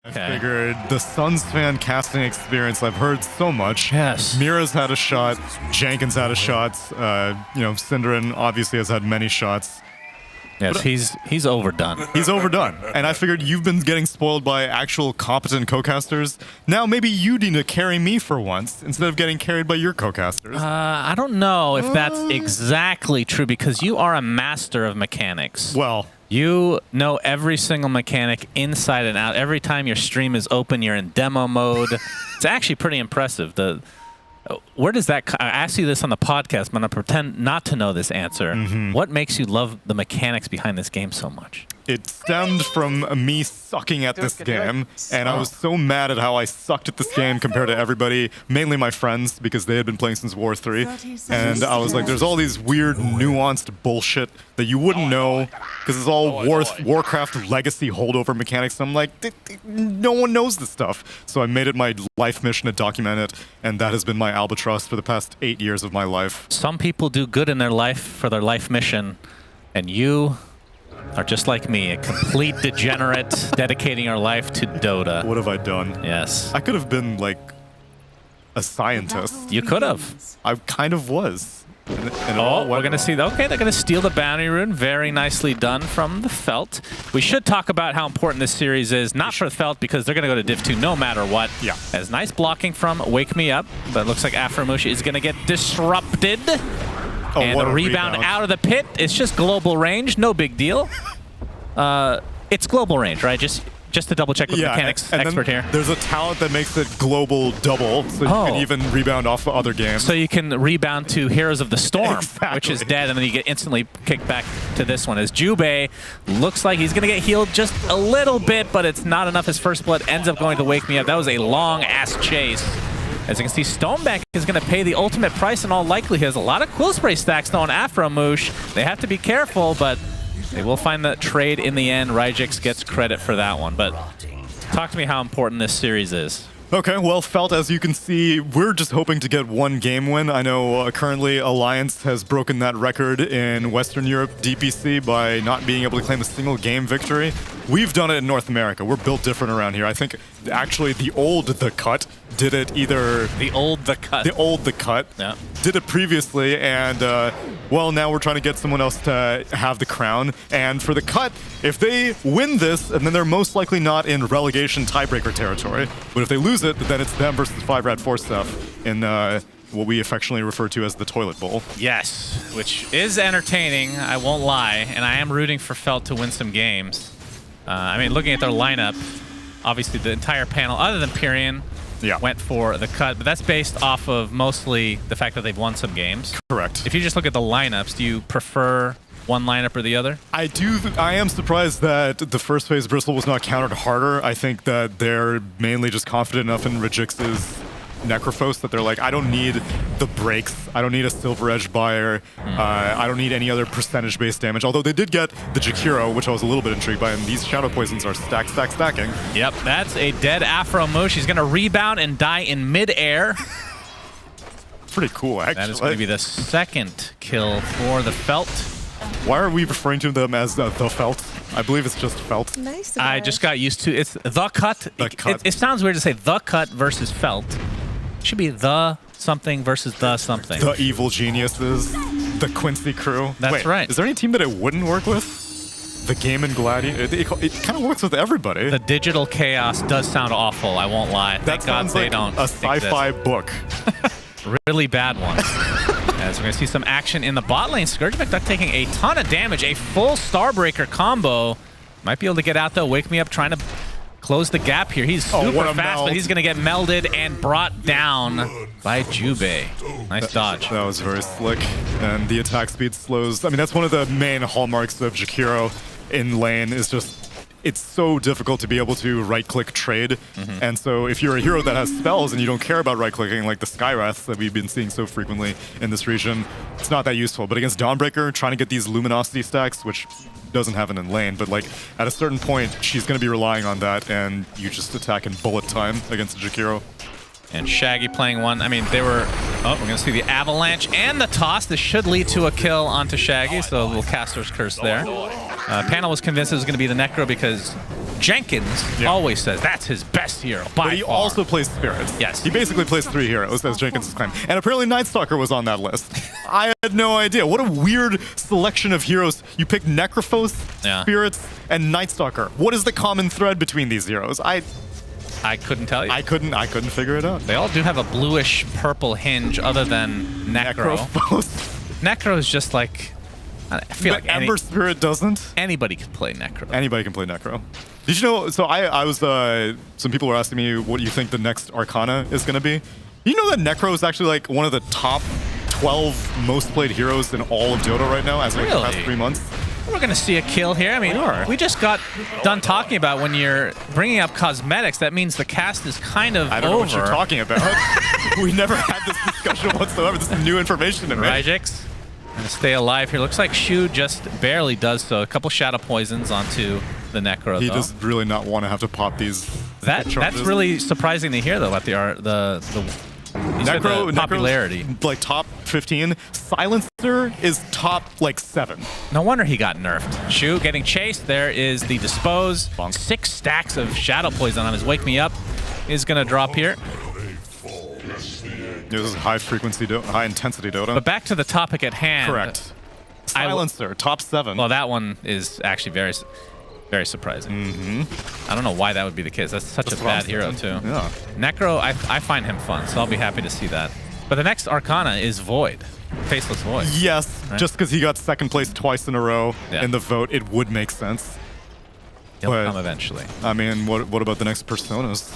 I figured the Suns fan casting experience, I've heard so much. Yes. Mira's had a shot, Jenkins had a shot, Synderen obviously has had many shots. Yes, he's overdone. He's overdone. And I figured you've been getting spoiled by actual competent co-casters. Now maybe you need to carry me for once instead of getting carried by your co-casters. I don't know if that's exactly true because you are a master of mechanics. Well, you know every single mechanic inside and out. Every time your stream is open, you're in demo mode. It's actually pretty impressive. Where does that I asked you this on the podcast, but I'm going to pretend not to know this answer. What makes you love the mechanics behind this game so much? it stemmed from me sucking at this game, and I was so mad at how I sucked at this game compared to everybody, mainly my friends, because they had been playing since War 3, and I was like, there's all these weird, nuanced bullshit that you wouldn't know, because it's all Warcraft legacy holdover mechanics. I'm like, no one knows this stuff. So I made it my life mission to document it, and that has been my albatross for the past 8 years of my life. Some people do good in their life for their life mission, and you are just like me, a complete degenerate, dedicating our life to Dota. What have I done? Yes. I could have been, like, a scientist. You could have. I kind of was. Oh, we're going to see. Okay, they're going to steal the bounty rune. Very nicely done from the Felt. We should talk about how important this series is. Not for the Felt, because they're going to go to Div 2 no matter what. Yeah. As nice blocking from Wake Me Up. But it looks like Afromushi is going to get disrupted. Oh, and what a a rebound out of the pit. It's just global range. No big deal. It's global range, right? Just to double check with mechanics and expert here. There's a talent that makes it global double, so you can even rebound off of other games. So you can rebound to Heroes of the Storm, Exactly. which is dead, and then you get instantly kicked back to this one. As Jubei looks like he's going to get healed just a little bit, but it's not enough. His first blood ends up going to Wake Me Up. That was a long-ass chase. As you can see, Stonebank is going to pay the ultimate price in all likelihood. He has a lot of Quill Spray stacks though on Afromoosh. They have to be careful, but they will find the trade in the end. Rygix gets credit for that one. But talk to me how important this series is. Okay, well, Felt, as you can see, we're just hoping to get one game win. I know currently Alliance has broken that record in Western Europe DPC by not being able to claim a single game victory. We've done it in North America. We're built different around here. I think actually the old The Cut did it either... The old The Cut. The old The Cut did it previously, and well, now we're trying to get someone else to have the crown. And for The Cut, if they win this, and then they're most likely not in relegation tiebreaker territory, but if they lose it, then it's them versus 5-Rat-4 stuff in what we affectionately refer to as the Toilet Bowl. Yes, which is entertaining, I won't lie, and I am rooting for Felt to win some games. I mean, looking at their lineup, obviously the entire panel, other than Pyrian, went for The Cut, but that's based off of mostly the fact that they've won some games. Correct. If you just look at the lineups, do you prefer one lineup or the other? I do. I am surprised that the first phase Bristle was not countered harder. I think that they're mainly just confident enough in Rygix's Necrophos that they're like, I don't need the breaks. I don't need a Silver Edge buyer. I don't need any other percentage-based damage. Although they did get the Jakiro, which I was a little bit intrigued by, and these Shadow Poisons are stacking. Yep, that's a dead Afromoosh. He's going to rebound and die in mid-air. Pretty cool, actually. That is going to be the second kill for the Felt. Why are we referring to them as the Felt? I believe it's just Felt. Nice. I just got used to it's The Cut. It sounds weird to say The Cut versus Felt. It should be The something versus The something. The Evil Geniuses. The Quincy Crew. That's right. Is there any team that it wouldn't work with? The Game and Gladiator. It kind of works with everybody. The Digital Chaos does sound awful, I won't lie. Thank God they don't a sci-fi book. Really bad one. As we're going to see some action in the bot lane. Scourge McDuck taking a ton of damage. A full Starbreaker combo. Might be able to get out though. Wake Me Up trying to close the gap here. He's super fast, but he's going to get melded and brought down by Jubei. Nice dodge. That was very slick. And the attack speed slows. I mean, that's one of the main hallmarks of Jakiro in lane is just it's so difficult to be able to right-click trade. And so if you're a hero that has spells and you don't care about right-clicking, like the Skywraths that we've been seeing so frequently in this region, it's not that useful. But against Dawnbreaker, trying to get these Luminosity stacks, which doesn't happen in lane, but like at a certain point, she's going to be relying on that, and you just attack in bullet time against Jakiro. And Shaggy playing one. I mean, they were... Oh, we're going to see the Avalanche and the toss. This should lead to a kill onto Shaggy, so a little Caster's Curse there. Panel was convinced it was going to be the Necro because Jenkins always says that's his best hero by But he far. also plays Spirits. Yes. He basically plays 3 heroes, as Jenkins' claim. And apparently Night Stalker was on that list. I had no idea. What a weird selection of heroes. You pick Necrophos, Spirits, and Night Stalker. What is the common thread between these heroes? I couldn't tell you. I couldn't figure it out. They all do have a bluish purple hinge other than Necro. Necro is just like, I feel But like Ember Spirit doesn't. anybody can play Necro. Anybody can play Necro. Did you know? So I was. Some people were asking me what you think the next Arcana is going to be. You know that Necro is actually like one of the top 12 most played heroes in all of Dota right now, as of like the past 3 months. We're going to see a kill here. I mean, we just got done talking about when you're bringing up cosmetics, that means the cast is kind of over. I don't know what you're talking about. We never had this discussion whatsoever. This is new information to me. Rajix going to stay alive here. Looks like Shu just barely does so. A couple Shadow Poisons onto the Necro, He does really not want to have to pop these That's really surprising to hear, though, about the Necro popularity. Like top 15. Silencer is top like 7. No wonder he got nerfed. Shu getting chased. There is the Dispose. 6 stacks of Shadow Poison on his Wake Me Up is going to drop here. This is high frequency, high intensity Dota. But back to the topic at hand. Correct. Silencer, top 7. Well, that one is actually very, very surprising. I don't know why that would be the case. That's such a bad hero, too. Yeah. Necro, I find him fun, so I'll be happy to see that. But the next Arcana is Void. Faceless Void. Yes, right? Just because he got 2nd place twice in a row in the vote, it would make sense. He'll come eventually. I mean, what about the next Personas?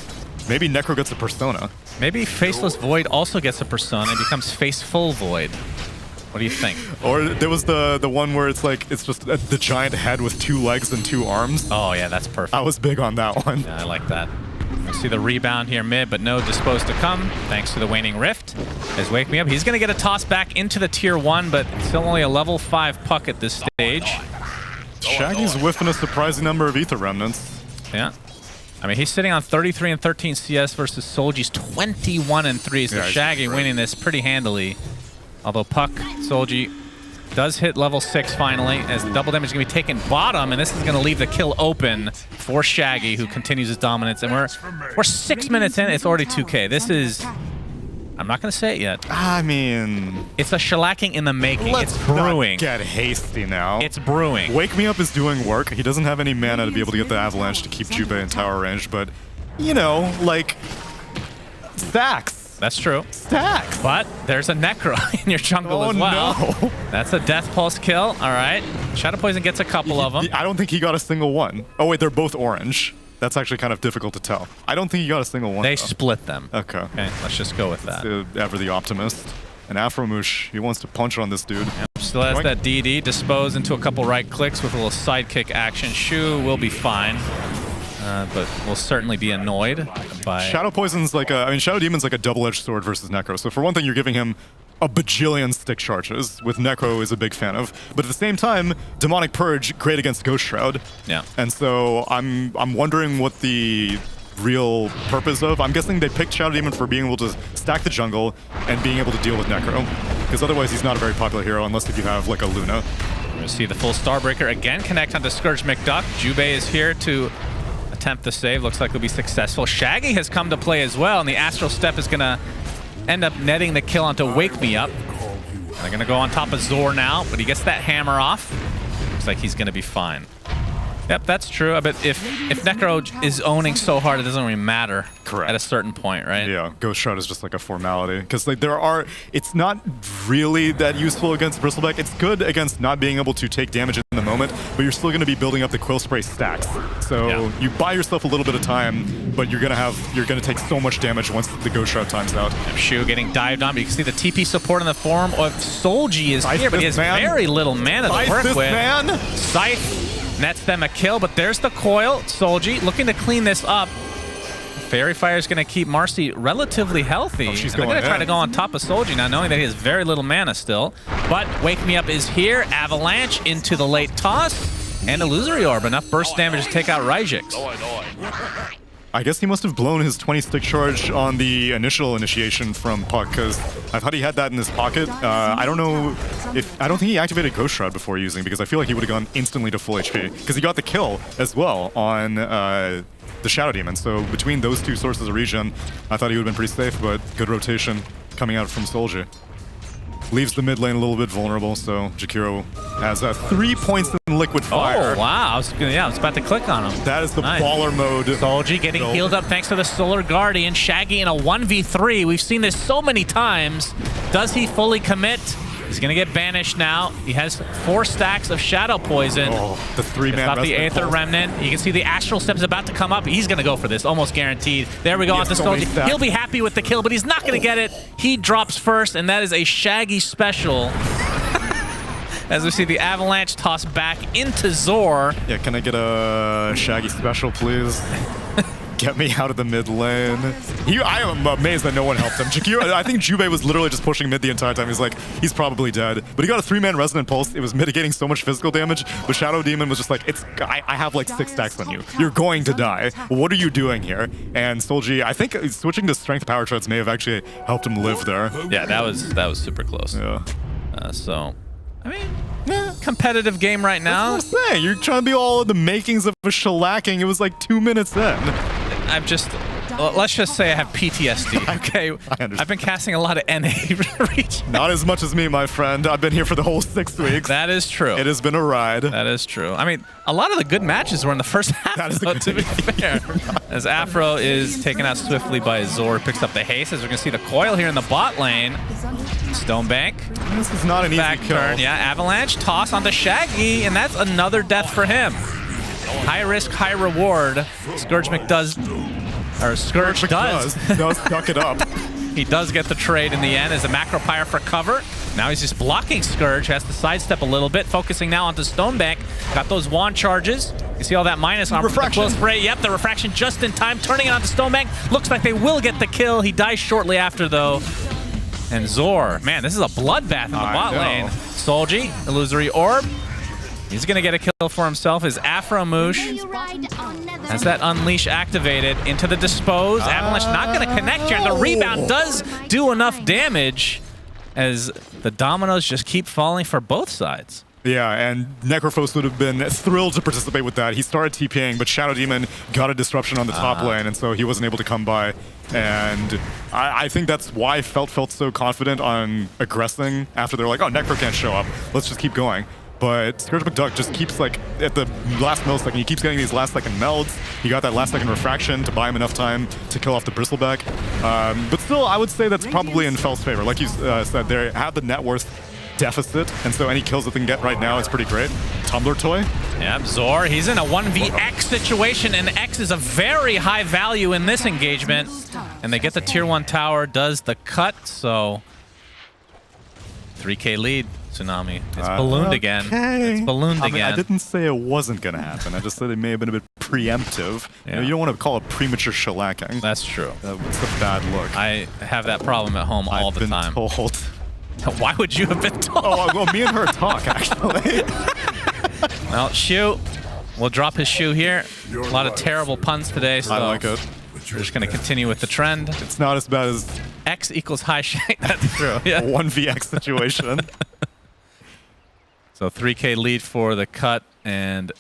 Maybe Necro gets a Persona. Maybe Faceless Void also gets a Persona and becomes Faceful Void. What do you think? Or there was the one where it's like, it's just the giant head with 2 legs and 2 arms. Oh, yeah, that's perfect. I was big on that one. Yeah, I like that. We'll see the rebound here mid, but no Disposed to come, thanks to the Waning Rift. As Wake Me Up, he's going to get a toss back into the tier 1, but still only a level 5 puck at this stage. Shaggy's whiffing a surprising number of Ether Remnants. Yeah. I mean, he's sitting on 33 and 13 CS versus Solji's 21 and 3, so Shaggy winning this pretty handily. Although Puck, Solji, does hit level 6 finally, as the double damage is going to be taken bottom, and this is going to leave the kill open for Shaggy, who continues his dominance. And we're 6 minutes in, it's already 2K. This is... I'm not going to say it yet. I mean... It's a shellacking in the making. Let's it's brewing. Not get hasty now. It's brewing. Wake Me Up is doing work. He doesn't have any mana to be able to get the Avalanche to keep Jubei in tower range, but, you know, like... Stacks. That's true. Stacks. But there's a Necro in your jungle as well. No. That's a Death Pulse kill. All right. Shadow Poison gets a couple of them. I don't think he got a single one. Oh, wait, they're both orange. That's actually kind of difficult to tell. I don't think he got a single one. They split them. Okay. Let's just go with that. Ever the optimist. And Afromoosh, he wants to punch on this dude. Yep. Still has that DD. Dispose into a couple right clicks with a little sidekick action. Shu will be fine. But will certainly be annoyed by... Shadow Poison's like a... I mean, Shadow Demon's like a double-edged sword versus Necro. So for one thing, you're giving him a bajillion stick charges, with Necro is a big fan of. But at the same time, Demonic Purge, great against Ghost Shroud. Yeah. And so I'm wondering what the real purpose of... I'm guessing they picked Shadow Demon for being able to stack the jungle and being able to deal with Necro. Because otherwise, he's not a very popular hero, unless if you have like a Luna. We're going to see the full Starbreaker again connect onto Scourge McDuck. Jubei is here to... attempt the save. Looks like it'll be successful. Shaggy has come to play as well, and the Astral Step is going to end up netting the kill onto Wake Me Up. They're going to go on top of Zor now, but he gets that hammer off. Looks like he's going to be fine. Yep, that's true. But if Necro is owning so hard, it doesn't really matter. Correct. At a certain point, right? Yeah, Ghost Shroud is just like a formality. Because like it's not really that useful against Bristleback. It's good against not being able to take damage in the moment, but you're still going to be building up the Quill Spray stacks. So you buy yourself a little bit of time, but you're going to take so much damage once the Ghost Shroud times out. Shu getting dived on, but you can see the TP support in the form of Solji is here, but he has very little mana to work with. Scythe nets them a kill, but there's the coil. Solji looking to clean this up. Fairy Fire is going to keep Marcy relatively healthy. Oh, she's going to try to go on top of Solji now, knowing that he has very little mana still. But Wake Me Up is here. Avalanche into the late toss. And Illusory Orb. Enough burst damage to take out Rajix. I guess he must have blown his 20-stick charge on the initial initiation from Puck, because I thought he had that in his pocket. I don't know if... I don't think he activated Ghost Shroud before using, because I feel like he would have gone instantly to full HP, because he got the kill as well on the Shadow Demon. So between those two sources of regen, I thought he would have been pretty safe, but good rotation coming out from Solji. Leaves the mid lane a little bit vulnerable, so Jakiro has 3 points in Liquid Fire. Oh, wow. I was about to click on him. That is the baller mode. Solji getting healed up thanks to the Solar Guardian. Shaggy in a 1v3. We've seen this so many times. Does he fully commit? He's going to get banished now. He has 4 stacks of Shadow Poison. Oh, the 3-man got the Aether Remnant. You can see the Astral Step is about to come up. He's going to go for this, almost guaranteed. There we go onto Solji. He'll be happy with the kill, but he's not going to get it. He drops first, and that is a Shaggy special. As we see the Avalanche toss back into Zor. Yeah, can I get a Shaggy special, please? Get me out of the mid lane. I am amazed that no one helped him. Jakiro, I think Jubei was literally just pushing mid the entire time. He's like, he's probably dead. But he got a 3-man Resonant Pulse. It was mitigating so much physical damage. But Shadow Demon was just like, I have like 6 stacks on you. You're going to die. What are you doing here? And Solji, I think switching to Strength Power Treads may have actually helped him live there. Yeah, that was super close. Yeah. So, I mean, competitive game right now. That's what I'm saying. You're trying to be all in the makings of a shellacking. It was like 2 minutes in. Let's just say I have PTSD, okay? I've been casting a lot of NA region. Not as much as me, my friend. I've been here for the whole 6 weeks. That is true. It has been a ride. That is true. I mean, a lot of the good matches were in the first half, that is though, to be fair. As Afro is taken out swiftly by Zor, picks up the haste, as we're going to see the coil here in the bot lane. Stonebank. This is not an easy kill. Turn. Yeah, Avalanche, toss onto Shaggy, and that's another death for him. High risk, high reward. Scourge does duck it up. He does get the trade in the end as a Macro Pyre for cover. Now he's just blocking Scourge, has to sidestep a little bit, focusing now onto Stonebank. Got those wand charges. You see all that minus on the Quill Spray. Yep, the refraction just in time, turning it onto Stonebank. Looks like they will get the kill. He dies shortly after, though. And Zor, man, this is a bloodbath in the bot lane. Solji, Illusory Orb. He's going to get a kill for himself. His Afro-Moosh has that Unleash activated into the Dispose. Avalanche not going to connect here. The rebound does do enough damage as the dominoes just keep falling for both sides. Yeah, and Necrophos would have been thrilled to participate with that. He started TPing, but Shadow Demon got a disruption on the top lane, and so he wasn't able to come by. And I think that's why felt so confident on aggressing after they're like, oh, Necro can't show up. Let's just keep going. But Scourge McDuck just keeps, like, at the last millisecond, he keeps getting these last-second melds. He got that last-second refraction to buy him enough time to kill off the Bristleback. But still, I would say that's probably in Fel's favor. Like you said, they have the net worth deficit, and so any kills that they can get right now is pretty great. Tumbler Toy. Yep, Zor, he's in a 1vX situation, and X is a very high value in this engagement. And they get the tier 1 tower, does the cut, so 3K lead. Tsunami. It's ballooned again. It's ballooned again. I didn't say it wasn't going to happen. I just said it may have been a bit preemptive. Yeah. You don't want to call it premature shellacking. That's true. It's a bad look. I have that problem at home all the time. I've been told. Why would you have been told? Oh, well, me and her talk, actually. Well, Shu. We'll drop his shoe here. A lot of terrible puns today, so I like it. We're just going to continue with the trend. It's not as bad as X equals high shake. That's true. Yeah. 1vX situation. So 3K lead for the cut, and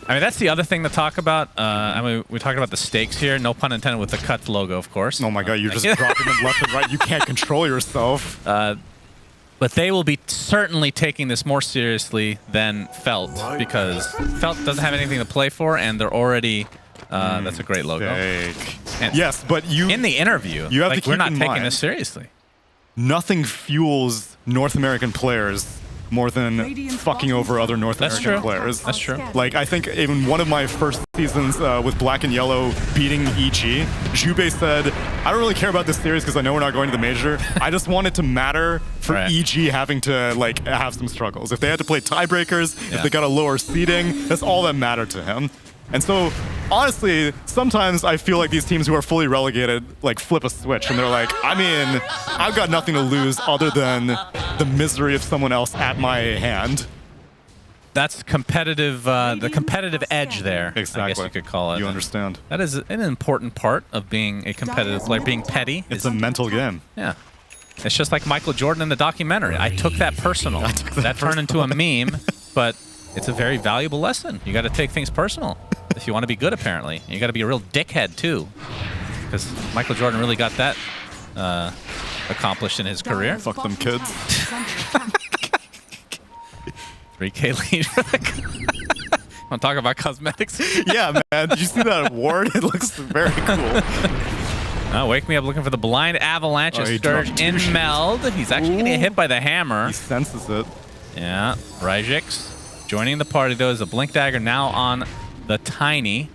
I mean that's the other thing to talk about. I mean we talked about the stakes here, no pun intended with the cut logo, of course. Oh my god, you're just dropping them left and right. You can't control yourself. But they will be certainly taking this more seriously than Felt, because Felt doesn't have anything to play for, and they're already. That's a great logo. And yes, but you in the interview, you have to keep we're not in taking mind, this seriously. Nothing fuels North American players more than fucking over other North American players. That's true. Like, I think in one of my first seasons with Black and Yellow beating EG, Jubei said, I don't really care about this series because I know we're not going to the major. I just want it to matter for EG having to, like, have some struggles. If they had to play tiebreakers, if they got a lower seeding, that's all that mattered to him. And so, honestly, sometimes I feel like these teams who are fully relegated, like, flip a switch, and they're like, I mean, I've got nothing to lose other than the misery of someone else at my hand. That's competitive, the competitive edge there. Exactly. I guess you could call it. You understand. That is an important part of being a competitive player, being petty. It's a mental game. Yeah. It's just like Michael Jordan in the documentary. I took that personal. That turned into a meme, but it's a very valuable lesson. You got to take things personal if you want to be good, apparently. You got to be a real dickhead, too. Because Michael Jordan really got that accomplished in his career. Fuck them kids. 3K lead. Want to talk about cosmetics? Yeah, man. Did you see that award? It looks very cool. Wake Me Up looking for the blind avalanche of Scourge in meld. He's actually going to get hit by the hammer. He senses it. Yeah. Rajix joining the party, though, is a Blink Dagger now on the Tiny.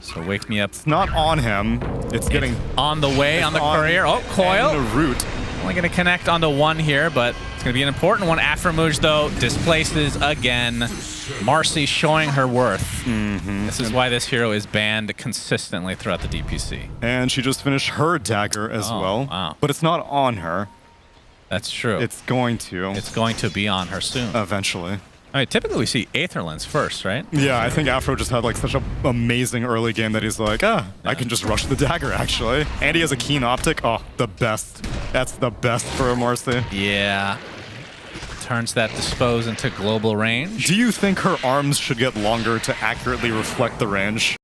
So Wake Me Up. It's not on him. It's getting on the way on the courier. Oh, coil. The root. Only going to connect onto one here, but it's going to be an important one. Aframuj, though, displaces again. Marcy showing her worth. This is why this hero is banned consistently throughout the DPC. And she just finished her dagger as well. Wow. But it's not on her. That's true. It's going to. It's going to be on her soon. Eventually. I mean, typically we see Aetherlens first, right? Yeah, I think Afro just had like such an amazing early game that he's like, I can just rush the dagger, actually. And he has a keen optic. Oh, the best. That's the best for a Marcy. Yeah. Turns that dispose into global range. Do you think her arms should get longer to accurately reflect the range?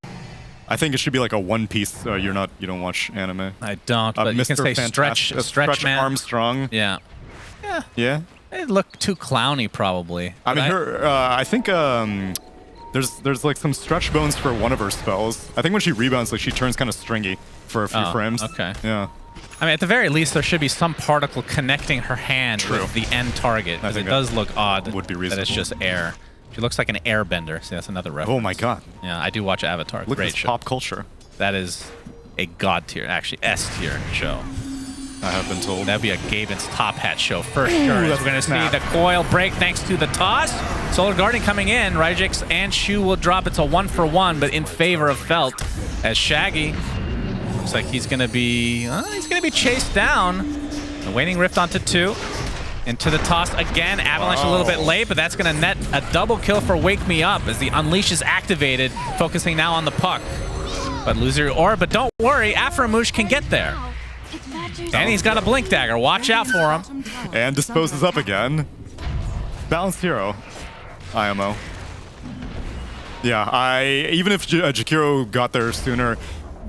I think it should be like a One Piece. You don't watch anime. I don't, but you can say stretch man. Armstrong. Yeah. Yeah. Yeah. It looked too clowny, probably. I mean, I think there's like some stretch bones for one of her spells. I think when she rebounds, like she turns kind of stringy for a few frames. Okay. Yeah. I mean, at the very least, there should be some particle connecting her hand with the end target. Because it does look odd would be reasonable. that it's just air. She looks like an airbender. See, that's another reference. Oh my god. Yeah, I do watch Avatar. Look Great at this show. pop culture. That is a god tier, actually S tier show. I have been told. That'd be a Gaben's Top Hat show for sure. We're going to see the coil break thanks to the toss. Solar Guardian coming in. Rajix and Shu will drop. It's a 1-for-1, but in favor of Felt as Shaggy looks like he's going to be chased down. The Waning Rift onto 2. Into the toss again. Avalanche a little bit late, but that's going to net a double kill for Wake Me Up as the Unleash is activated, focusing now on the puck. But loser Aura, but don't worry, Aframuj can get there. And he's got a Blink Dagger. Watch out for him. And disposes up again. Balanced hero. IMO. Yeah, even if Jakiro got there sooner,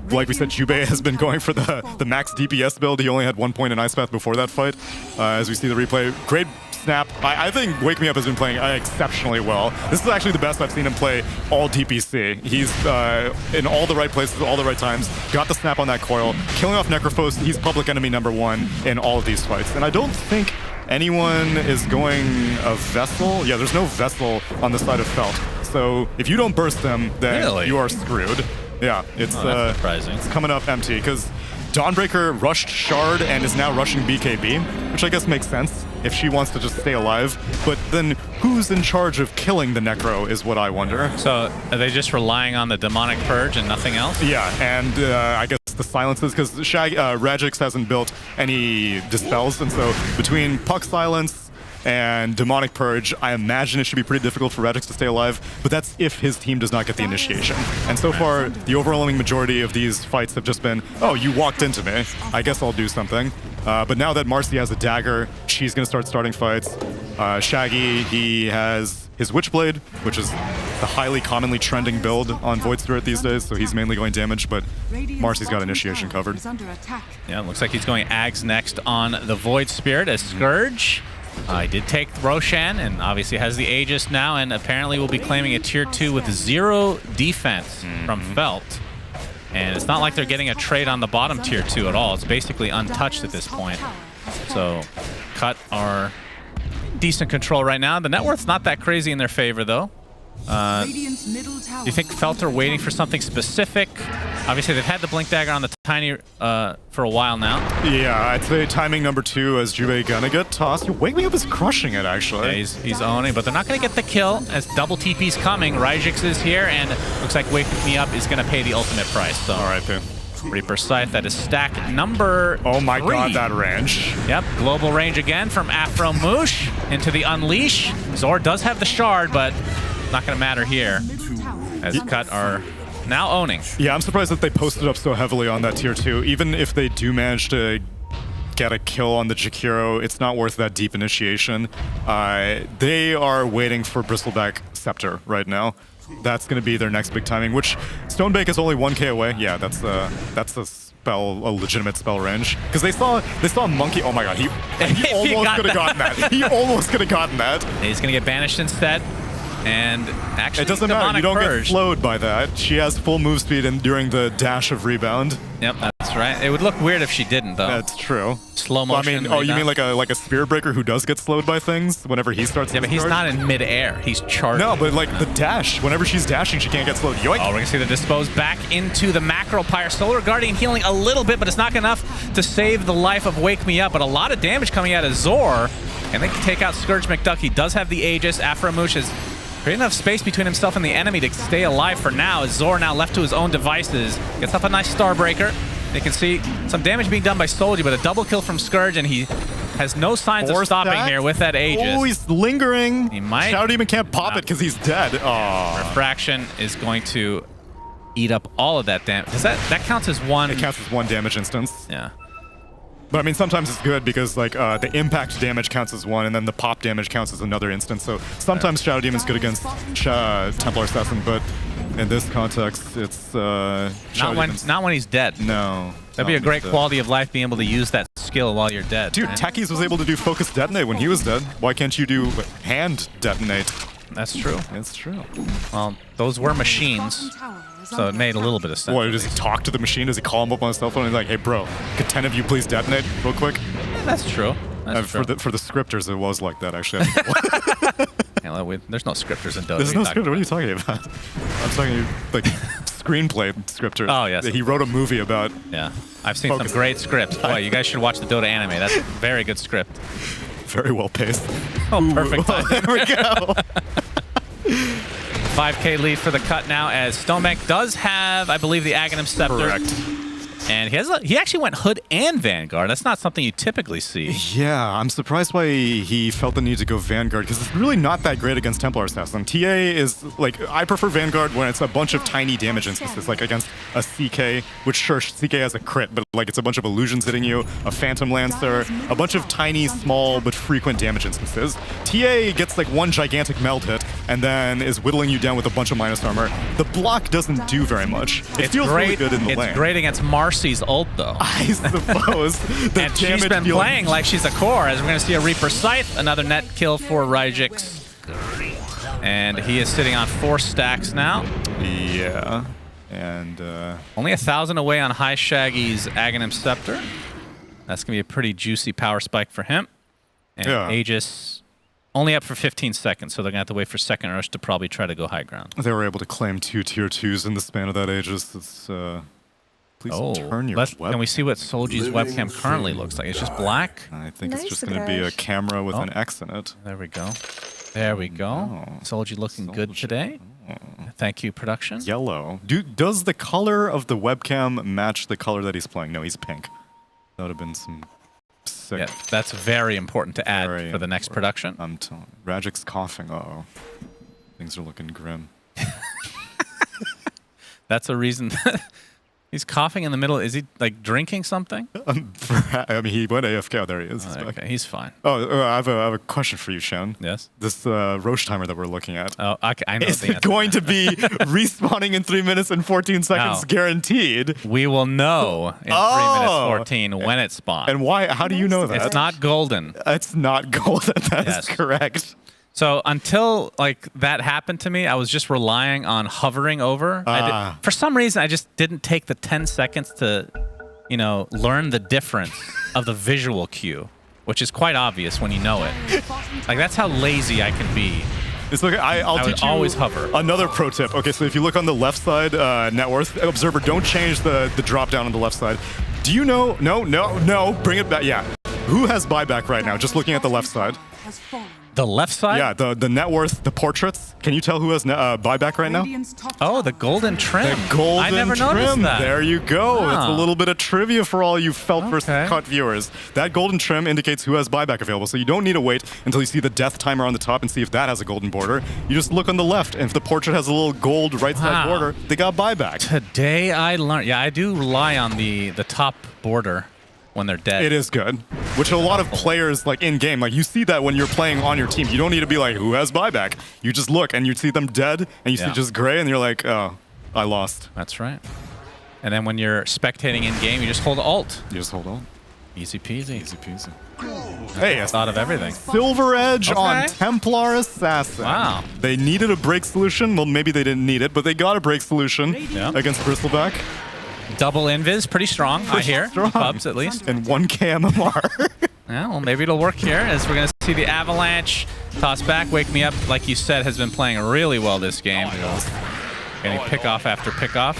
like we said, Jubei has been going for the max DPS build. He only had 1 point in Ice Path before that fight. As we see the replay, great snap. I think Wake Me Up has been playing exceptionally well. This is actually the best I've seen him play all DPC. He's in all the right places, all the right times. Got the snap on that coil, killing off Necrophos. He's public enemy #1 in all of these fights. And I don't think anyone is going a Vessel. Yeah, there's no Vessel on the side of Felt. So if you don't burst them, then you are screwed. Yeah, it's surprising. It's coming up empty because Dawnbreaker rushed Shard and is now rushing BKB, which I guess makes sense if she wants to just stay alive. But then who's in charge of killing the Necro is what I wonder. So are they just relying on the Demonic Purge and nothing else? Yeah, and I guess the silences, because Rajix hasn't built any dispels, and so between Puck Silence and Demonic Purge, I imagine it should be pretty difficult for Rajix to stay alive, but that's if his team does not get the initiation. And so far, the overwhelming majority of these fights have just been, oh, you walked into me, I guess I'll do something. But now that Marcy has a dagger, she's going to start starting fights. Shaggy, he has his Witchblade, which is the highly commonly trending build on Void Spirit these days, so he's mainly going damage, but Marcy's got initiation covered. Yeah, looks like he's going Ags next on the Void Spirit as Scourge. He did take Roshan, and obviously has the Aegis now, and apparently will be claiming a tier 2 with 0 defense from Felt. And it's not like they're getting a trade on the bottom tier 2 at all. It's basically untouched at this point. So, Cut are decent control right now. The net worth's not that crazy in their favor, though. Do you think Felt are waiting for something specific? Obviously, they've had the Blink Dagger on the Tiny for a while now. Yeah, I'd say timing #2 as Jubei gonna get tossed. Wake Me Up is crushing it, actually. Yeah, he's owning, but they're not going to get the kill as double TP's coming. Rajix is here, and looks like Wake Me Up is going to pay the ultimate price. So. All right, then. Reaper Scythe, that is stack number Oh my 3. god, that range. Yep, global range again from Afro Moosh into the Unleash. Zor does have the shard, but not going to matter here, as Cut are now owning. Yeah, I'm surprised that they posted up so heavily on that tier 2. Even if they do manage to get a kill on the Jakiro, it's not worth that deep initiation. They are waiting for Bristleback Scepter right now. That's going to be their next big timing, which Stonebake is only 1k away. Yeah, that's a spell, a legitimate spell range. Because they saw Monkey. Oh my god, he almost could have gotten that. He almost could have gotten that. He's going to get banished instead. And actually, it doesn't matter. You don't Purge. get slowed by that. She has full move speed and during the dash of rebound. Yep, that's right. It would look weird if she didn't, though. That's true. Slow motion. I mean, oh, you mean like a Spirit Breaker who does get slowed by things whenever he starts? Yeah, but he's not in midair. He's charging. No, but like the dash. Whenever she's dashing, she can't get slowed. Yoink. Oh, we're gonna see the dispose back into the Macro Pyre. Solar Guardian healing a little bit, but it's not enough to save the life of Wake Me Up. But a lot of damage coming out of Zor, and they can take out Scourge McDuck. He does have the Aegis. Afromush is create enough space between himself and the enemy to stay alive for now, as Zor now left to his own devices. Gets up a nice Starbreaker. You can see some damage being done by Solji, but a double kill from Scourge, and he has no signs of stopping here with that Aegis. Oh, he's lingering. He might. Shadow Demon can't pop it because he's dead. Oh. Refraction is going to eat up all of that damage. Does that counts as one? It counts as one damage instance. Yeah. But I mean, sometimes it's good because like the impact damage counts as one, and then the pop damage counts as another instance. So sometimes Shadow Demon's good against Templar Assassin, but in this context, it's not when he's dead. No. That'd be a great quality of life, being able to use that skill while you're dead. Dude, Techies was able to do focus detonate when he was dead. Why can't you do hand detonate? That's true. That's true. Well, those were machines, so it made a little bit of sense. What, does he talk to the machine? Does he call him up on his cell phone and he's like, hey bro, could 10 of you please detonate real quick? That's true. That's true. For the scripters, it was like that actually. Yeah, there's no scripters in Dota. There's no scripter. What are you talking about? I'm talking like screenplay scripters. Oh yes. He wrote a movie about. Yeah, I've seen some great scripts. Boy, you guys should watch the Dota anime. That's a very good script. Very well paced. Oh, perfect time. There we go. 5k lead for the Cut now, as Stonebank does have, I believe, the Aghanim Scepter. Correct. And he actually went Hood and Vanguard. That's not something you typically see. Yeah, I'm surprised why he felt the need to go Vanguard, because it's really not that great against Templar Assassin. TA is, like, I prefer Vanguard when it's a bunch of tiny damage instances, like against a CK, which sure, CK has a crit, but like it's a bunch of illusions hitting you, a Phantom Lancer, a bunch of tiny, small, but frequent damage instances. TA gets like one gigantic meld hit, and then is whittling you down with a bunch of minus armor. The block doesn't do very much. It feels really good in the lane. It's great against Marcy's ult, though. I suppose. And she's been playing like she's a core, as we're going to see a Reaper Scythe, another net kill for Rajix. And he is sitting on 4 stacks now. Yeah. And only 1,000 away on High Shaggy's Aghanim Scepter. That's going to be a pretty juicy power spike for him. And yeah. Aegis only up for 15 seconds, so they're going to have to wait for second rush to probably try to go high ground. They were able to claim 2 tier 2s in the span of that Aegis. It's, please turn your webcam. Can we see what Solji's webcam currently looks like? It's just black? I think it's just going to be a camera with an X in it. There we go. There we go. Solji looking good today. Thank you, production. Yellow. Does the color of the webcam match the color that he's playing? No, he's pink. That would have been some sick. Yeah, that's very important to add for the next production. I'm telling you. Rajik's coughing. Uh-oh. Things are looking grim. That's a reason. He's coughing in the middle. Is he like drinking something? I mean, he went AFK. Oh, there he is. Okay, he's fine. Oh, I have a question for you, Shan. Yes. This Roche timer that we're looking at. Oh, okay, I know. Is it going to be respawning in 3 minutes and 14 seconds guaranteed? We will know in 3 minutes 14 when it spawns. And why? How do you know that? It's not golden. It's not golden. That is correct. So until like that happened to me, I was just relying on hovering over. For some reason, I just didn't take the 10 seconds to, you know, learn the difference of the visual cue, which is quite obvious when you know it. Like that's how lazy I can be. It's okay. I'll teach you always hover. Another pro tip. Okay, so if you look on the left side, net worth observer, don't change the drop down on the left side. Do you know? No. Bring it back. Yeah. Who has buyback right now? Just looking at the left side. The left side? Yeah, the net worth, the portraits. Can you tell who has buyback right now? Oh, the golden trim. The golden I never trim. noticed that. There you go. Wow. It's a little bit of trivia for all you felt versus cut viewers. That golden trim indicates who has buyback available, so you don't need to wait until you see the death timer on the top and see if that has a golden border. You just look on the left, and if the portrait has a little gold right side border, they got buyback. Today I learned. Yeah, I do rely on the top border when they're dead. It is good, which a lot of players like in game, like you see that when you're playing on your team. You don't need to be like, who has buyback? You just look and you see them dead, and you see just gray, and you're like, oh, I lost. That's right. And then when you're spectating in game, you just hold Alt. You just hold on. Easy peasy. Easy peasy. Hey, I thought of everything. Silver Edge on Templar Assassin. Wow. They needed a break solution. Well, maybe they didn't need it, but they got a break solution against Bristleback. Double invis, pretty strong, I hear. Pubs, at least. And 1K MMR. Yeah, well, maybe it'll work here as we're going to see the Avalanche toss back. Wake Me Up, like you said, has been playing really well this game. Getting pick-off after pick-off.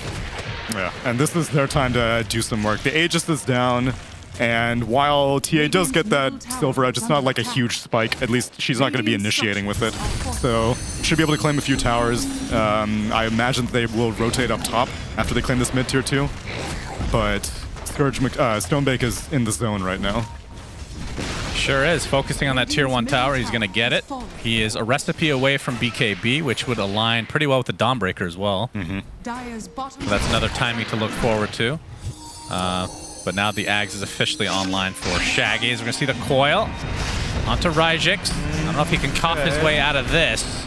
Yeah, and this is their time to do some work. The Aegis is down, and while TA does get that Silver Edge, it's not like a huge spike. At least she's not going to be initiating with it. So should be able to claim a few towers. I imagine they will rotate up top after they claim this mid-tier 2. But Scourge Stonebake is in the zone right now. Sure is. Focusing on that tier 1 tower, he's going to get it. He is a recipe away from BKB, which would align pretty well with the Dawnbreaker as well. So that's another timing to look forward to. But now the Ags is officially online for Shaggy. As we're going to see the coil onto Rajix. I don't know if he can cough his way out of this.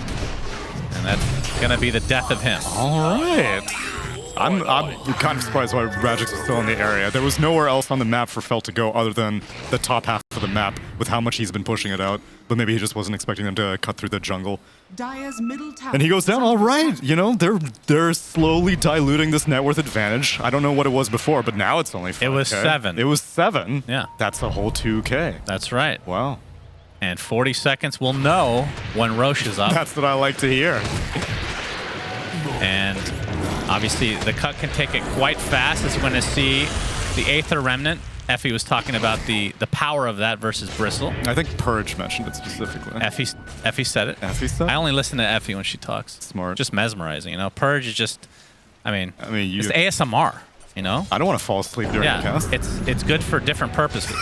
And that's going to be the death of him. All right. I'm kind of surprised why Rajix is still in the area. There was nowhere else on the map for Felt to go other than the top half of the map with how much he's been pushing it out. But maybe he just wasn't expecting them to cut through the jungle. And he goes down. All right. You know, they're slowly diluting this net worth advantage. I don't know what it was before, but now it's only 5K. It was 7. It was 7? Yeah. That's a whole 2K. That's right. Wow. And 40 seconds we'll know when Roche is up. That's what I like to hear. And obviously the cut can take it quite fast. As we're going to see the Aether Remnant. Effie was talking about the power of that versus Bristle. I think Purge mentioned it specifically. Effie said it. Effie said it? I only listen to Effie when she talks. Smart. Just mesmerizing, you know? Purge is just, I mean it's ASMR, you know? I don't want to fall asleep during the cast. It's good for different purposes.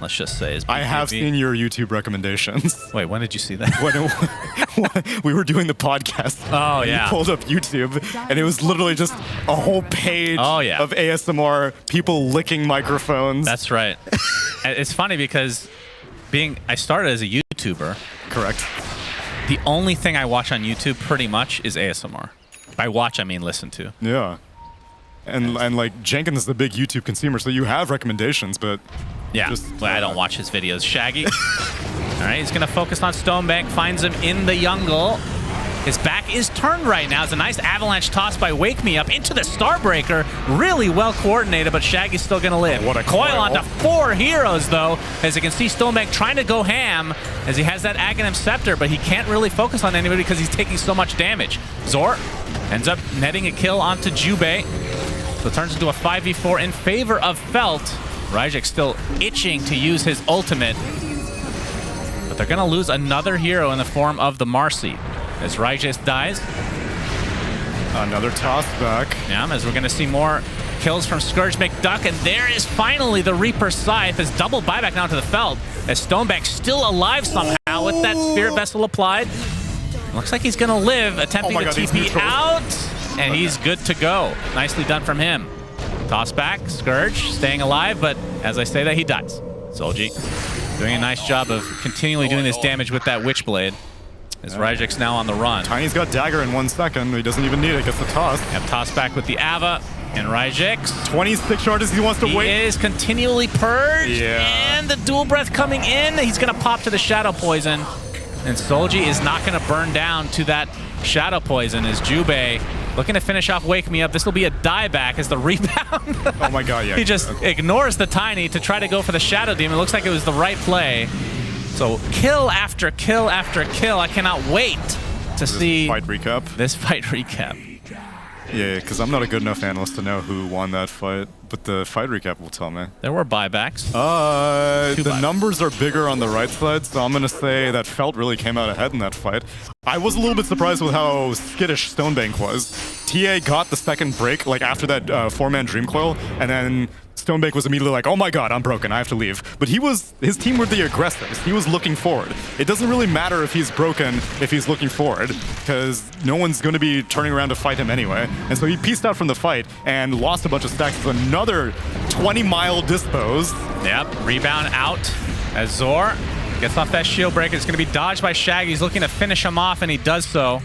Let's just say. I have seen your YouTube recommendations. Wait, when did you see that? when we were doing the podcast. Oh, yeah. You pulled up YouTube, and it was literally just a whole page of ASMR, people licking microphones. That's right. It's funny because I started as a YouTuber. Correct. The only thing I watch on YouTube pretty much is ASMR. By watch, I mean listen to. Yeah. And like Jenkins is the big YouTube consumer, so you have recommendations, but I don't watch his videos. Shaggy. All right, he's gonna focus on Stonebank. Finds him in the jungle. His back is turned right now. It's a nice avalanche toss by Wake Me Up into the Starbreaker. Really well coordinated, but Shaggy's still gonna live. What a coil onto 4 heroes though. As you can see, Stonebank trying to go ham as he has that Aghanim Scepter, but he can't really focus on anybody because he's taking so much damage. Zor ends up netting a kill onto Jubei. So it turns into a 5v4 in favor of Felt. Rajik still itching to use his ultimate. But they're going to lose another hero in the form of the Marcy. As Rajik dies. Another toss back. Yeah, as we're going to see more kills from Scourge McDuck. And there is finally the Reaper Scythe. As double buyback now to the Felt. As Stoneback still alive somehow with that Spirit Vessel applied. Looks like he's going to live, attempting to TP out. And he's good to go. Nicely done from him. Toss back, Scourge staying alive, but as I say that, he dies. Solji doing a nice job of continually doing this damage with that Witchblade. As Rajik's now on the run. Tiny's got Dagger in 1 second. He doesn't even need it. Gets the toss. Yep, toss back with the Ava. And Rajik. 26 charges. He wants to wait. He is continually purged. Yeah. And the dual breath coming in. He's going to pop to the Shadow Poison. And Solji is not going to burn down to that Shadow Poison as Jubei looking to finish off Wake Me Up. This will be a dieback as the rebound. Oh my god, yeah. He just ignores the Tiny to try to go for the Shadow Demon. Looks like it was the right play. So kill after kill after kill. I cannot wait to see this fight recap. Yeah, Yeah, because I'm not a good enough analyst to know who won that fight. but the fight recap will tell me. There were buybacks. The numbers are bigger on the right side, so I'm going to say that Felt really came out ahead in that fight. I was a little bit surprised with how skittish Stonebank was. TA got the second break, like after that four-man Dream Coil, and then Stonebank was immediately like, oh my god, I'm broken, I have to leave. But his team were the aggressors. He was looking forward. It doesn't really matter if he's broken if he's looking forward, because no one's going to be turning around to fight him anyway. And so he pieced out from the fight and lost a bunch of stacks with another 20-mile dispose. Yep, rebound out as Zor gets off that shield break. It's going to be dodged by Shaggy. He's looking to finish him off, and he does so.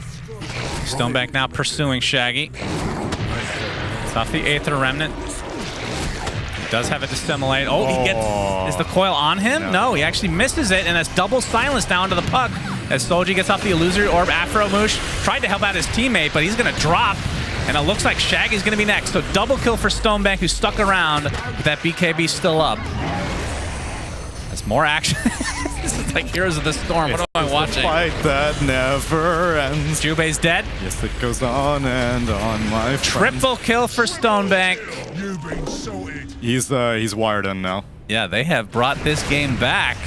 Stonebank now pursuing Shaggy. It's off the Aether Remnant. Does have it dissimulate. Oh, he gets... Is the coil on him? No, he actually misses it, and that's double silence down to the puck as Soji gets off the illusory orb. Afro-Moosh tried to help out his teammate, but he's going to drop, and it looks like Shaggy's going to be next. So double kill for Stonebank, who stuck around with that BKB still up. That's more action. This is like Heroes of the Storm. What am I watching? Fight that never ends. Jubei's dead. Yes, it goes on and on, my friend. Triple kill for Stonebank. He's wired in now. Yeah, they have brought this game back.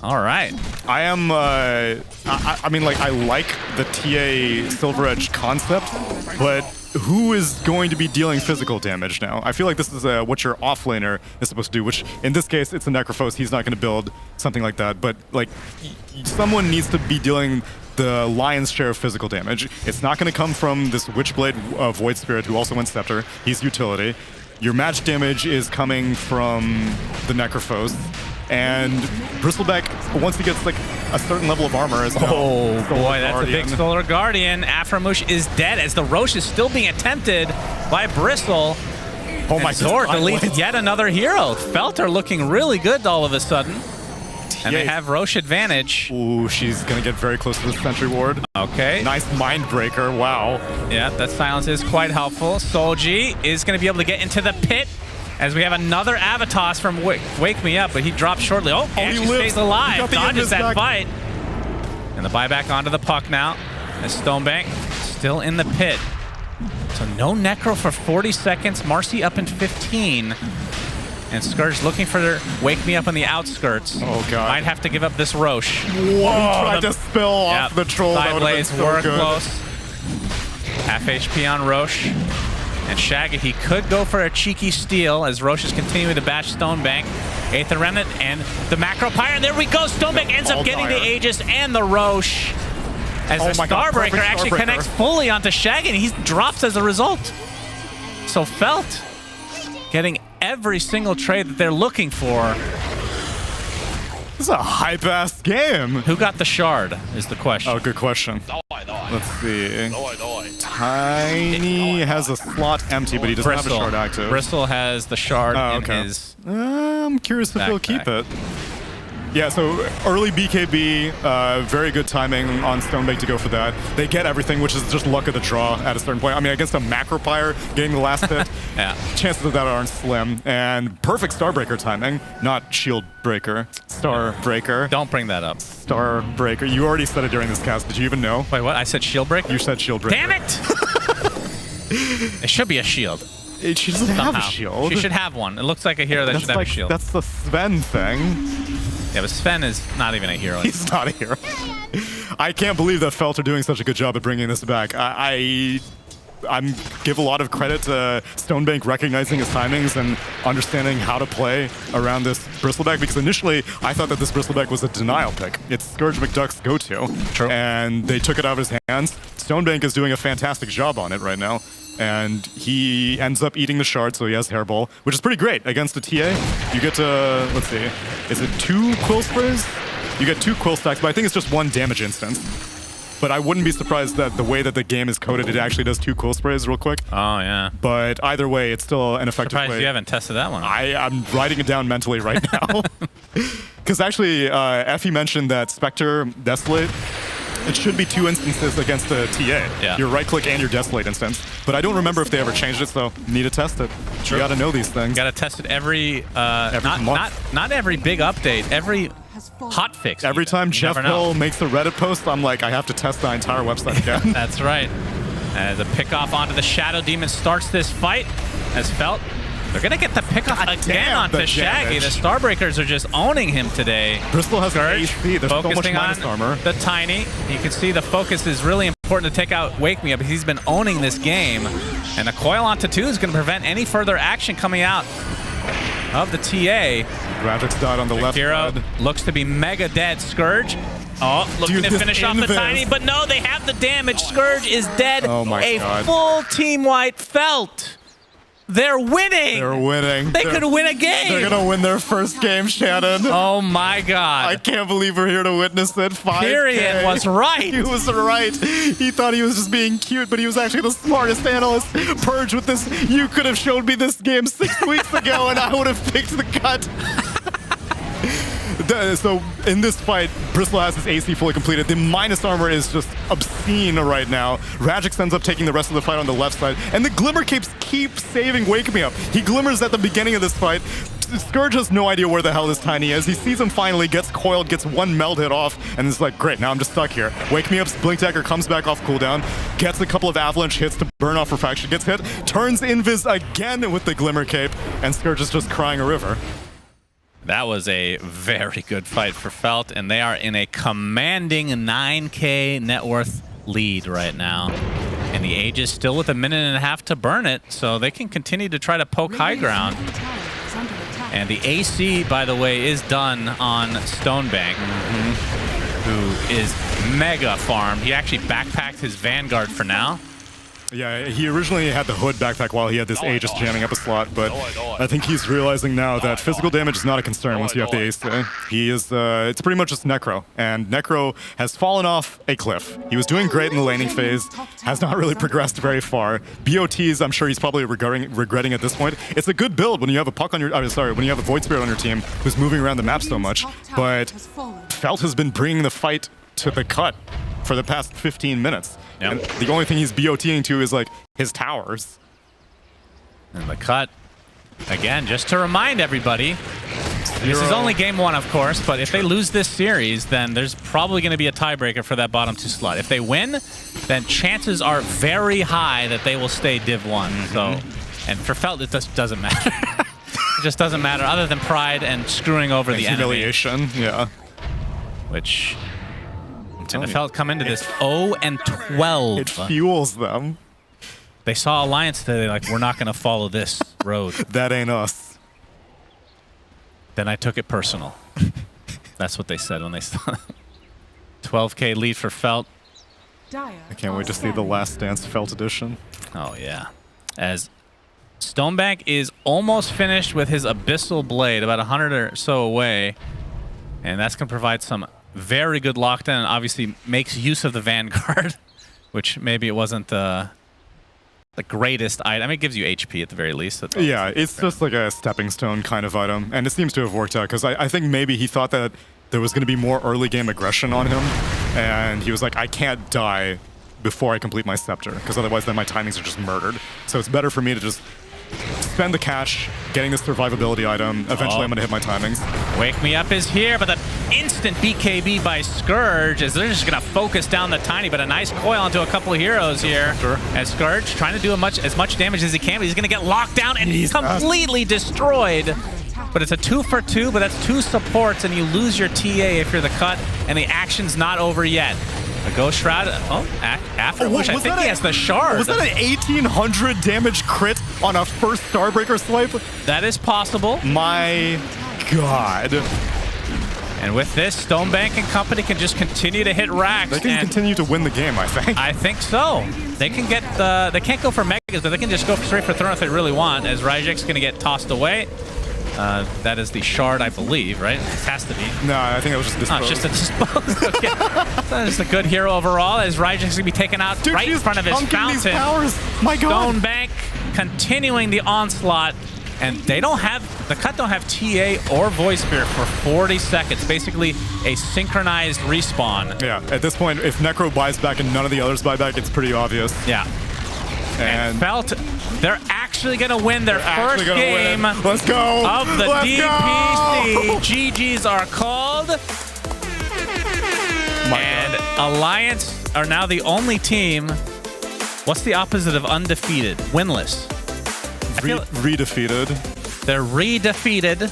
All right. I am, I mean, like, I like the TA Silver Edge concept, but who is going to be dealing physical damage now? I feel like this is what your offlaner is supposed to do, which in this case, it's a Necrophos. He's not going to build something like that, but like, someone needs to be dealing the lion's share of physical damage. It's not going to come from this Witchblade Void Spirit, who also went Scepter. He's utility. Your match damage is coming from the Necrophos. And Bristleback, once he gets like a certain level of armor, is oh boy, that's a big Solar Guardian. Afro-Moosh is dead as the Roche is still being attempted by Bristle. Oh my god! Zor deleted yet another hero. Felt are looking really good all of a sudden. And they have Roche advantage. Ooh, she's gonna get very close to the Sentry Ward. Okay. Nice Mind Breaker, wow. Yeah, that silence is quite helpful. Solji is gonna be able to get into the pit as we have another Avatos from Wake Me Up, but he dropped shortly. Oh, and he stays alive. Dodges that fight. And the buyback onto the puck now. As Stonebank still in the pit. So no Necro for 40 seconds. Marcy up in 15. And Scourge looking for their Wake Me Up on the outskirts. Oh god. Might have to give up this Roche. Whoa, tried to spill off the troll. Side blades were so close. Half HP on Roche. And Shaggy, he could go for a cheeky steal as Roche is continuing to bash Stonebank. Aether Remnant and the Macro Pyre, and there we go! Stonebank ends up getting the Aegis and the Roche. As the Starbreaker actually connects fully onto Shaggy, and he drops as a result. So Felt getting every single trade that they're looking for. This is a hype-ass game. Who got the shard is the question. Oh, good question. Let's see. Tiny has a slot empty, but he doesn't have a shard active. Bristol has the shard in his I'm curious if he'll keep it. Yeah, so early BKB, very good timing on Stonebank to go for that. They get everything, which is just luck of the draw at a certain point. I mean, against a Macro Pyre, getting the last hit, yeah. Chances of that aren't slim. And perfect Starbreaker timing, not Shield Breaker. Starbreaker. Don't bring that up. Starbreaker. You already said it during this cast. Did you even know? Wait, what? I said Shield Breaker? You said Shield Breaker. Damn it! It should be a shield. She doesn't have a shield. She should have one. It looks like a hero that should have a shield. That's the Sven thing. Yeah, but Sven is not even a hero. He's not a hero. I can't believe that Felt are doing such a good job at bringing this back. I give a lot of credit to Stonebank recognizing his timings and understanding how to play around this Bristleback, because initially I thought that this Bristleback was a denial pick. It's Scourge McDuck's go-to. True. And they took it out of his hands. Stonebank is doing a fantastic job on it right now. And he ends up eating the shard, so he has Hairball, which is pretty great against a TA. You get to, let's see, is it 2 Quill Sprays? You get 2 Quill Stacks, but I think it's just 1 damage instance. But I wouldn't be surprised that the way that the game is coded, it actually does 2 Quill Sprays real quick. Oh, yeah. But either way, it's still an effective way. Surprised you haven't tested that one. I'm writing it down mentally right now. Because actually, Effie mentioned that Spectre Desolate, it should be 2 instances against the TA. Yeah. Your right click and your Desolate instance. But I don't remember if they ever changed it, so need to test it. True. You gotta know these things. You gotta test it every month. Not every big update, every hot fix. Every time Jeff Hill makes a Reddit post, I'm like, I have to test the entire website again. That's right. As a pick off onto the Shadow Demon starts this fight, as Felt They're going to get the pickoff again onto Shaggy. The Starbreakers are just owning him today. Bristol has Scourge AC. There's so much focusing minus on armor. the Tiny. You can see the focus is really important to take out Wake Me Up. He's been owning this game. And the coil onto 2 is going to prevent any further action coming out of the TA. Radix died on the left Hero side. looks to be mega dead. Scourge. Oh, looking to finish off the Tiny, but no, they have the damage. Scourge is dead. Oh my God. A full team white Felt. They're winning. They're winning. They could win a game. They're going to win their first game, Shannon. Oh my God. I can't believe we're here to witness it. 5K. Period was right. He was right. He thought he was just being cute, but he was actually the smartest analyst. Purge with this. You could have showed me this game 6 weeks ago, and I would have picked the cut. So in this fight, Bristol has his AC fully completed. The minus armor is just obscene right now. Radix ends up taking the rest of the fight on the left side, and the Glimmer keeps saving Wake Me Up. He glimmers at the beginning of this fight. Scourge has no idea where the hell this Tiny is. He sees him finally, gets coiled, gets one meld hit off, and is like, great, now I'm just stuck here. Wake Me Up's Blink Dagger comes back off cooldown, gets a couple of avalanche hits to burn off Refraction, gets hit, turns Invis again with the Glimmer Cape, and Scourge is just crying a river. That was a very good fight for Felt, and they are in a commanding 9K net worth lead right now. And the Aegis still with 1.5 minutes to burn it, so they can continue to try to poke high ground. And the AC, by the way, is done on Stonebank, who is mega farmed. He actually backpacked his Vanguard for now. Yeah, he originally had the Hood backpack while he had this Aegis jamming up a slot, but I think he's realizing now that physical damage is not a concern once you have the Ace. He is, it's pretty much just Necro, and Necro has fallen off a cliff. He was doing great in the laning phase, has not really progressed very far. BOTs, I'm sure he's probably regretting at this point. It's a good build when you have a puck on your, when you have a Void Spirit on your team who's moving around the map so much, but Felt has been bringing the fight to the cut for the past 15 minutes. Yep. And the only thing he's BOTing to is like his towers. And the cut, again, just to remind everybody, this is only game 1, of course, but if they lose this series, then there's probably going to be a tiebreaker for that bottom 2 slot. If they win, then chances are very high that they will stay Div 1. So, and for Felt, it just doesn't matter. It just doesn't matter, other than pride and screwing over the humiliation, enemy. Yeah. Which... And the Felt come into this 0-12. It fuels them. They saw Alliance today, like, we're not going to follow this road. That ain't us. Then I took it personal. That's what they said when they saw it. 12K lead for Felt. I can't wait to see the Last Dance Felt edition. Oh, yeah. As Stonebank is almost finished with his Abyssal Blade, about 100 or so away. And that's going to provide some very good lockdown, and obviously makes use of the Vanguard, which maybe it wasn't the greatest item. I mean, it gives you HP at the very least. Yeah, it's just like a stepping stone kind of item, and it seems to have worked out, because I think maybe he thought that there was going to be more early game aggression on him, and he was like, I can't die before I complete my Scepter, because otherwise then my timings are just murdered. So it's better for me to just spend the cash, getting this survivability item. Eventually I'm going to hit my timings. Wake Me Up is here, but the instant BKB by Scourge is they're just going to focus down the Tiny, but a nice coil onto a couple of heroes here. Sure. As Scourge trying to do as much damage as he can, but he's going to get locked down and he's completely destroyed. But it's a 2 for 2, but that's 2 supports, and you lose your TA if you're the cut, and the action's not over yet. A Ghost Shroud, after which I think he has the Shard. Was that an 1800 damage crit on a first Starbreaker swipe? That is possible. My God. And with this, Stonebank and company can just continue to hit racks. They can continue to win the game, I think. I think so. They can get they can't go for Megas, but they can just go straight for Throne if they really want, as Rajek's going to get tossed away. That is the Shard, I believe, right? It has to be. No, I think it was just disposed. Oh, it's just a dispose. Okay. That's just a good hero overall, as Rajek's going to be taken out right in front of his fountain. These powers. My God. Stonebank continuing the onslaught, and they don't have, the cut don't have TA or Void Spirit for 40 seconds. Basically a synchronized respawn. Yeah, at this point, if Necro buys back and none of the others buy back, it's pretty obvious. Yeah. And Felt, they're actually going to win their first game of the DPC. GGs are called. And Alliance are now the only team. What's the opposite of undefeated? Winless. feel- Re-defeated. They're re-defeated.